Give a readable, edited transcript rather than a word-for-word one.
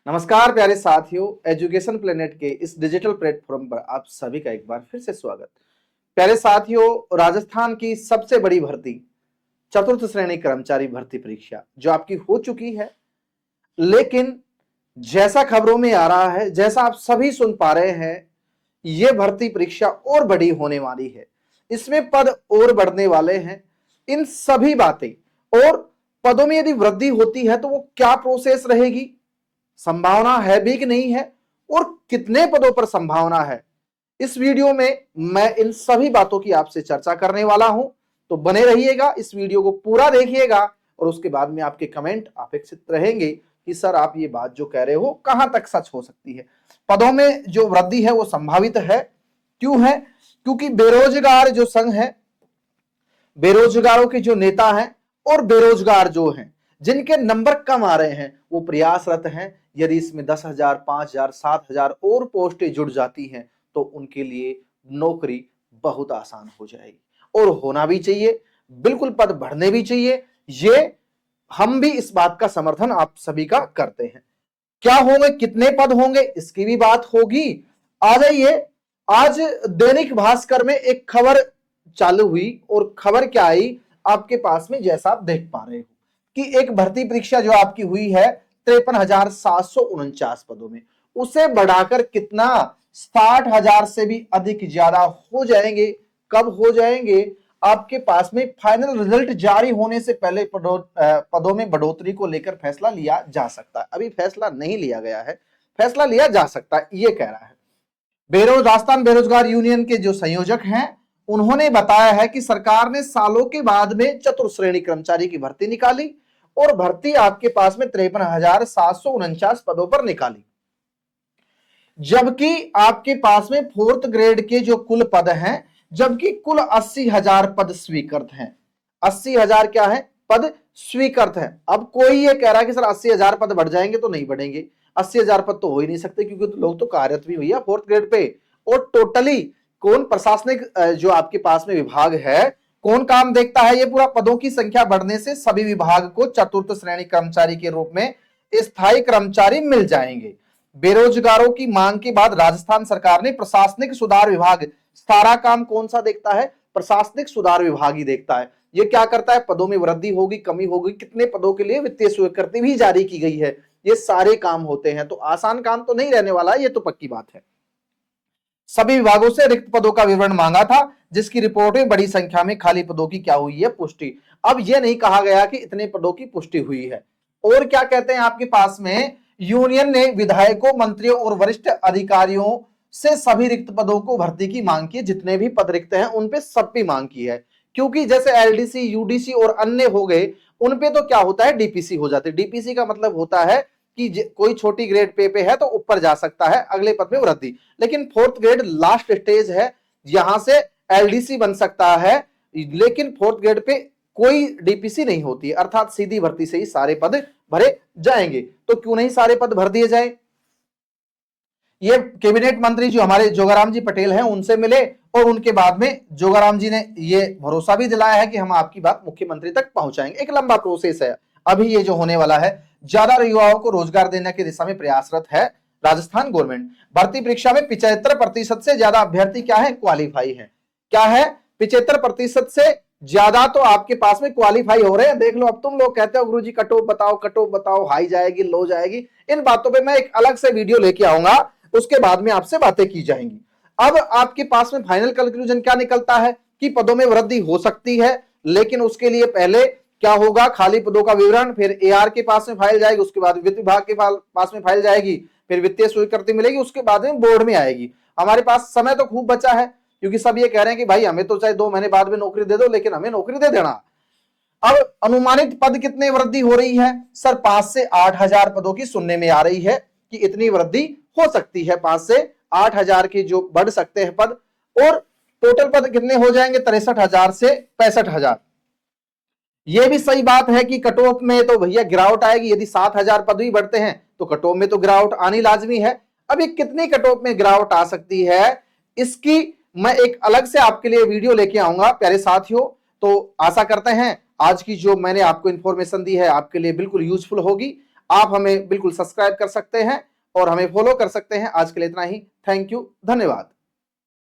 नमस्कार प्यारे साथियों, एजुकेशन प्लेनेट के इस डिजिटल प्लेटफॉर्म पर आप सभी का एक बार फिर से स्वागत। प्यारे साथियों, राजस्थान की सबसे बड़ी भर्ती चतुर्थ श्रेणी कर्मचारी भर्ती परीक्षा जो आपकी हो चुकी है, लेकिन जैसा खबरों में आ रहा है, जैसा आप सभी सुन पा रहे हैं, यह भर्ती परीक्षा और बड़ी होने वाली है। इसमें पद और बढ़ने वाले हैं। इन सभी बातें और पदों में यदि वृद्धि होती है तो वो क्या प्रोसेस रहेगी, संभावना है भी कि नहीं है, और कितने पदों पर संभावना है, इस वीडियो में मैं इन सभी बातों की आपसे चर्चा करने वाला हूं। तो बने रहिएगा, इस वीडियो को पूरा देखिएगा और उसके बाद में आपके कमेंट अपेक्षित रहेंगे कि सर आप ये बात जो कह रहे हो कहां तक सच हो सकती है। पदों में जो वृद्धि है वो संभावित है। क्यों है? क्योंकि बेरोजगार जो संघ है, बेरोजगारों के जो नेता हैं और बेरोजगार जो हैं जिनके नंबर कम आ रहे हैं वो प्रयासरत हैं। यदि इसमें 10,000, 5,000, 7,000 और पोस्टें जुड़ जाती हैं तो उनके लिए नौकरी बहुत आसान हो जाएगी, और होना भी चाहिए। बिल्कुल पद बढ़ने भी चाहिए। ये हम भी इस बात का समर्थन आप सभी का करते हैं। क्या होंगे, कितने पद होंगे, इसकी भी बात होगी। आ जाइए, आज दैनिक भास्कर में एक खबर चालू हुई और खबर क्या आई आपके पास में, जैसा आप देख पा रहे हो कि एक भर्ती परीक्षा जो आपकी हुई है 53,749 पदों में, उसे बढ़ाकर कितना 60,000 से भी अधिक ज्यादा हो जाएंगे। कब हो जाएंगे? आपके पास में फाइनल रिजल्ट जारी होने से पहले पदों में बढ़ोतरी को लेकर फैसला लिया जा सकता है। अभी फैसला नहीं लिया गया है, फैसला लिया जा सकता है, ये कह रहा है। राजस्थान बेरोजगार यूनियन के जो संयोजक हैं उन्होंने बताया है कि सरकार ने सालों के बाद में चतुर्थ श्रेणी कर्मचारी की भर्ती निकाली और भर्ती आपके पास में 53,749 पदों पर निकाली, जबकि आपके पास में फोर्थ ग्रेड के जो कुल पद हैं, जबकि कुल 80,000 पद स्वीकृत हैं। 80,000 क्या है? पद स्वीकृत है। अब कोई ये कह रहा है कि सर 80,000 पद बढ़ जाएंगे, तो नहीं बढ़ेंगे। 80,000 पद तो हो ही नहीं सकते, क्योंकि तो लोग तो कार्यरत भी हुई है फोर्थ ग्रेड पे। और टोटली कौन प्रशासनिक जो आपके पास में विभाग है, कौन काम देखता है? ये पूरा पदों की संख्या बढ़ने से सभी विभाग को चतुर्थ श्रेणी कर्मचारी के रूप में स्थायी कर्मचारी मिल जाएंगे। बेरोजगारों की मांग के बाद राजस्थान सरकार ने प्रशासनिक सुधार विभाग, सारा काम कौन सा देखता है? प्रशासनिक सुधार विभाग ही देखता है। ये क्या करता है? पदों में वृद्धि होगी, कमी होगी, कितने पदों के लिए वित्तीय स्वीकृति भी जारी की गई है, ये सारे काम होते हैं। तो आसान काम तो नहीं रहने वाला है, ये तो पक्की बात है। सभी विभागों से रिक्त पदों का विवरण मांगा था, जिसकी रिपोर्ट में बड़ी संख्या में खाली पदों की क्या हुई है? पुष्टि। अब यह नहीं कहा गया कि इतने पदों की पुष्टि हुई है। और क्या कहते हैं आपके पास में, यूनियन ने विधायकों, मंत्रियों और वरिष्ठ अधिकारियों से सभी रिक्त पदों को भर्ती की मांग की। जितने भी पद रिक्त हैं उन पे सब की मांग की है, क्योंकि जैसे एलडीसी, यूडीसी और अन्य हो गए, उन पे तो क्या होता है? डीपीसी हो जाते हैं। डीपीसी का मतलब होता है कि कोई छोटी ग्रेड पे है तो ऊपर जा सकता है, अगले पद में वृद्धि। लेकिन फोर्थ ग्रेड लास्ट स्टेज है, यहां से एलडीसी बन सकता है, लेकिन फोर्थ ग्रेड पे कोई डीपीसी नहीं होती, अर्थात सीधी भर्ती से ही सारे पद भरे जाएंगे। तो क्यों नहीं सारे पद भर दिए जाए? ये कैबिनेट मंत्री जो हमारे जोगाराम जी पटेल हैं उनसे मिले, और उनके बाद में जोगाराम जी ने ये भरोसा भी दिलाया है कि हम आपकी बात मुख्यमंत्री तक पहुंचाएंगे। एक लंबा प्रोसेस है अभी ये जो होने वाला है। ज्यादा युवाओं को रोजगार देने की दिशा में प्रयासरत है राजस्थान गवर्नमेंट। भर्ती परीक्षा में 75% से ज्यादा अभ्यर्थी क्या है? क्वालिफाई है। क्या है? 75% से ज्यादा तो आपके पास में क्वालिफाई हो रहे हैं। देख लो, अब तुम लोग कहते हो गुरुजी कट ऑफ बताओ, हाई जाएगी, लो जाएगी। इन बातों पे मैं एक अलग से वीडियो लेके आऊंगा, उसके बाद में आपसे बातें की जाएंगी। अब आपके पास में फाइनल कंक्लूजन क्या निकलता है कि पदों में वृद्धि हो सकती है, लेकिन उसके लिए पहले क्या होगा? खाली पदों का विवरण, फिर एआर के पास में फाइल जाएगी, उसके बाद वित्त विभाग के पास में फाइल जाएगी, फिर वित्तीय स्वीकृति मिलेगी, उसके बाद में बोर्ड में आएगी। हमारे पास समय तो खूब बचा है, क्योंकि सब ये कह रहे हैं कि भाई हमें तो चाहे 2 महीने बाद में नौकरी दे दो, लेकिन हमें नौकरी दे देना। अब अनुमानित पद कितने वृद्धि हो रही है? सर 5 से 8,000 पदों की सुनने में आ रही है कि इतनी वृद्धि हो सकती है। 5 से 8,000 के जो बढ़ सकते हैं पद, और टोटल पद कितने हो जाएंगे? 63,000 से 65,000। यह भी सही बात है कि कट ऑफ में तो भैया गिरावट आएगी। यदि 7,000 पद भी बढ़ते हैं तो कट ऑफ में तो गिरावट आनी लाजमी है। अब ये कितनी कट ऑफ में गिरावट आ सकती है, इसकी मैं एक अलग से आपके लिए वीडियो लेके आऊंगा प्यारे साथियों। तो आशा करते हैं आज की जो मैंने आपको इंफॉर्मेशन दी है आपके लिए बिल्कुल यूजफुल होगी। आप हमें बिल्कुल सब्सक्राइब कर सकते हैं और हमें फॉलो कर सकते हैं। आज के लिए इतना ही। थैंक यू, धन्यवाद।